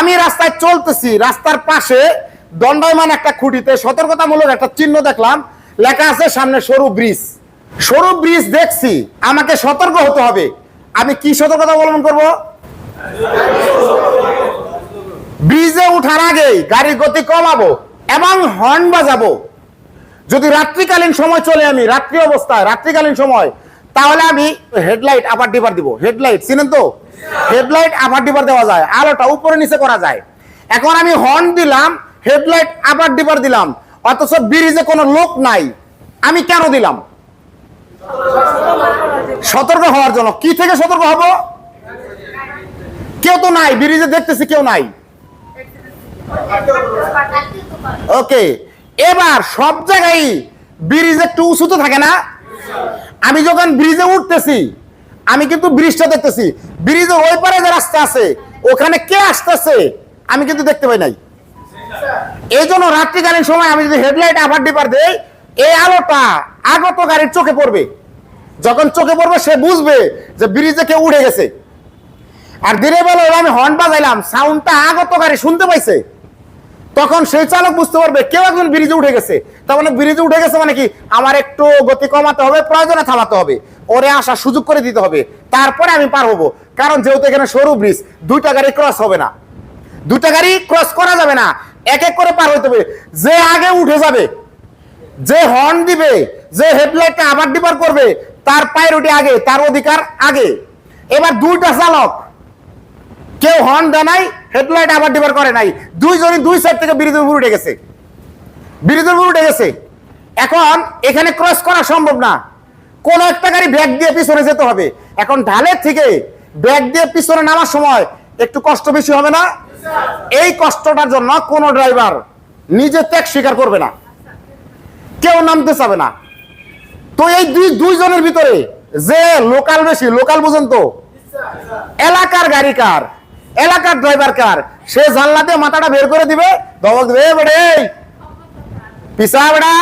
আমি রাস্তায় চলতেছি, রাস্তার পাশে দণ্ডায়মান একটা খুঁটিতে সতর্কতামূলক একটা চিহ্ন দেখলাম, লেখা আছে সামনে সরু ব্রিজ। সরু ব্রিজ দেখছি, আমাকে সতর্ক হতে হবে। আমি কি সতর্কতা অবলম্বন করব? ব্রিজে উঠার আগেই গাড়ির গতি কমাবো এবং হর্ন বাজাবো। যদি রাত্রিকালীন সময় চলে, আমি রাত্রি অবস্থায় রাত্রিকালীন সময়, তাহলে আমি হেডলাইট আপার ডিপার দিব। হেডলাইট চিনেন তো? হেডলাইট আপার ডিপার দেওয়া যায়, আলোটা উপরে নিচে করা যায়। এখন আমি হর্ন দিলাম, হেডলাইট আপার ডিপার দিলাম, অথচ ব্রিজে কোনো লোক নাই। আমি কেন দিলাম? সতর্ক হওয়ার জন্য। কি থেকে সতর্ক হব? কেউ তো নাই, ব্রিজে দেখতেছি কেউ নাই। ওকে, এবার সব জায়গায় ব্রিজ একটু উঁচুতে থাকে না? আমি যখন ব্রিজে উঠতেছি, আমি কিন্তু ব্রিজটা দেখতেছি। ব্রিজের ওই পারে যে রাস্তা আছে, ওখানে কে আসতেছে আমি কিন্তু দেখতে পাই নাই। এই জন্য রাত্রিকালীন সময় আমি যদি হেডলাইট আপার ডিপার দেই, এই আলোটা আগত গাড়ির চোখে পড়বে। যখন চোখে পড়বে, সে বুঝবে যে ব্রিজে কেউ উঠে গেছে। আর দিনের বেলা আমি হর্ন বাজাইলাম, সাউন্ডটা আগত গাড়ি শুনতে পাইছে, তখন সেই চালক বুঝতে পারবে কেউ একজন ব্রিজে উঠে গেছে। তার মানে ব্রিজে উঠে গেছে মানে কি, আমার একটু গতি কমাতে হবে, প্রয়োজনে থামাতে হবে, ওরে আসার সুযোগ করে দিতে হবে, তারপরে আমি পার হবো। কারণ যেহেতু এখানে সরু ব্রিজ, দুইটা গাড়ি ক্রস হবে না, দুইটা গাড়ি ক্রস করা যাবে না, এক এক করে পার হইতে হবে। যে আগে উঠে যাবে, যে হর্ন দিবে, যে হেডলাইটটা আবার ডিপার করবে, তার প্রায়োরিটি আগে, তার অধিকার আগে। এবার দুইটা চালক, কেউ হর্ন দেয় নাই, হেডলাইট আবার ডিপার করে নাই, দুইজনই দুই সাইড থেকে ব্রিজের উপর উঠে গেছে, ব্রিজের উপর উঠে গেছে। এখন এখানে ক্রস করা সম্ভব না, কোন একটা গাড়ি ব্যাক দিয়ে পিছনে যেতে হবে। এখন ঢালের থেকে ব্যাক দিয়ে পিছনে নামার সময় একটু কষ্ট বেশি হবে না? এই কষ্টটার জন্য কোন ড্রাইভার নিজে ত্যাগ স্বীকার করবে না, কেউ নামতে চাবে না। তো এই দুইজনের ভিতরে যে লোকাল বেশি, লোকাল বুঝেন তো, এলাকার গাড়ি কার, এলাকার ড্রাইভার কার, সে জানলা দিয়ে মাথাটা বের করে দিবে, ধমক দিবে, বেড়ে পিছা বেড়া।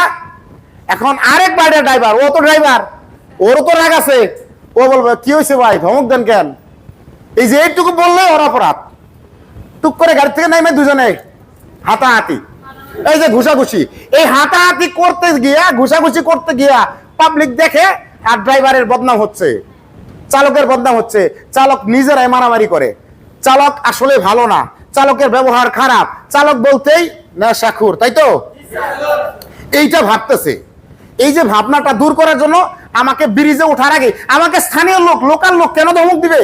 এখন আরেক বাইরের ড্রাইভার, ও তো ড্রাইভার, ওরও তো রাগ আছে, ও বলবে কি হয়েছে ভাই, ধমক দেন কেন? এই যে এইটুকু বললে ওর অপরাধ। টুক করে গাড়ি থেকে নেমে দুজনে হাতাহাতি, এই যে ঘুষাঘুষি, এই হাতাহাতি করতে গিয়া, ঘুষাঘুষি করতে গিয়া পাবলিক দেখে, আর ড্রাইভারের বদনাম হচ্ছে, চালকের বদনাম হচ্ছে। চালক নিজেরাই মারামারি করে, চালক আসলে ভালো না, চালকের ব্যবহার খারাপ, চালক বলতেই নেশাখোর, তাই তো? এইটা ভাবতেছে। এই যে ভাবনাটা দূর করার জন্য আমাকে ব্রিজে ওঠার আগে আমাকে স্থানীয় লোক, লোকাল লোক কেন ধমক দিবে?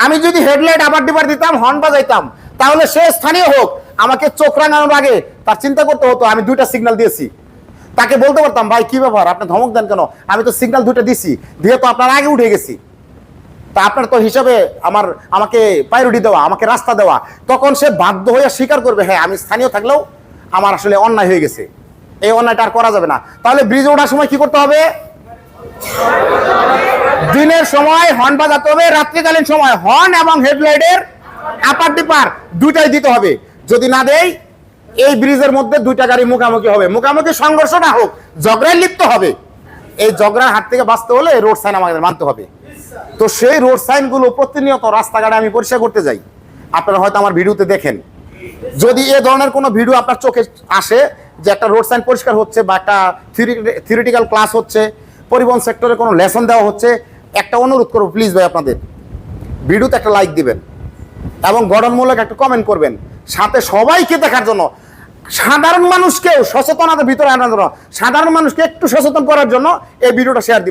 আমি যদি হেডলাইট আবার ডিবার দিতাম, হর্ন বাজাইতাম, তাহলে সে স্থানীয় হোক, আমাকে চোখ রাঙানোর আগে তার চিন্তা করতে হতো আমি দুইটা সিগন্যাল দিয়েছি। তাকে বলতে পারতাম, ভাই কি ব্যাপার, আপনি ধমক দেন কেন? আমি তো সিগন্যাল দুইটা দিছি, দিয়ে তো আপনার আগে উঠে গেছি, তা আপনার তো হিসাবে আমাকে প্রায়োরিটি দেওয়া, আমাকে রাস্তা দেওয়া। তখন সে বাধ্য হয়ে স্বীকার করবে, হ্যাঁ আমি স্থানীয় থাকলেও আমার আসলে অন্যায় হয়ে গেছে, এই অন্যায়টা আর করা যাবে না। তাহলে ব্রিজে ওঠার সময় কি করতে হবে? দিনের সময় হর্ন বাজাতে হবে, রাত্রিকালীন সময় হর্ন এবং হেডলাইটের আপার ডিপার দুইটাই দিতে হবে। যদি না দেই, এই ব্রিজের মধ্যে দুইটা গাড়ি মুখোমুখি হবে, মুখোমুখি সংঘর্ষ না হোক, ঝগড়ায় লিপ্ত হবে। এই ঝগড়ার হাত থেকে বাঁচতে হলে রোড সাইন আমাদের মানতে হবে। তো সেই রোড সাইন গুলো প্রতিনিয়ত রাস্তাঘাটে আমি পরিষ্কার করতে যাই, আপনারা হয়তো আমার ভিডিওতে দেখেন। যদি এ ধরনের কোনো ভিডিও আপনার চোখে আসে যে একটা রোড সাইন পরিষ্কার হচ্ছে, বা একটা থিওরিটিক্যাল ক্লাস হচ্ছে, পরিবহন সেক্টরে কোনো লেসন দেওয়া হচ্ছে, একটা অনুরোধ করবো, প্লিজ ভাই আপনাদের ভিডিওতে একটা লাইক দিবেন এবং গঠনমূলক একটা কমেন্ট করবেন, সাথে সবাইকে দেখার জন্য, সাধারণ মানুষকেও সচেতনতার ভিতরে আনার জন্য, সাধারণ মানুষকে একটু সচেতন করার জন্য এই ভিডিওটা শেয়ার দিবেন।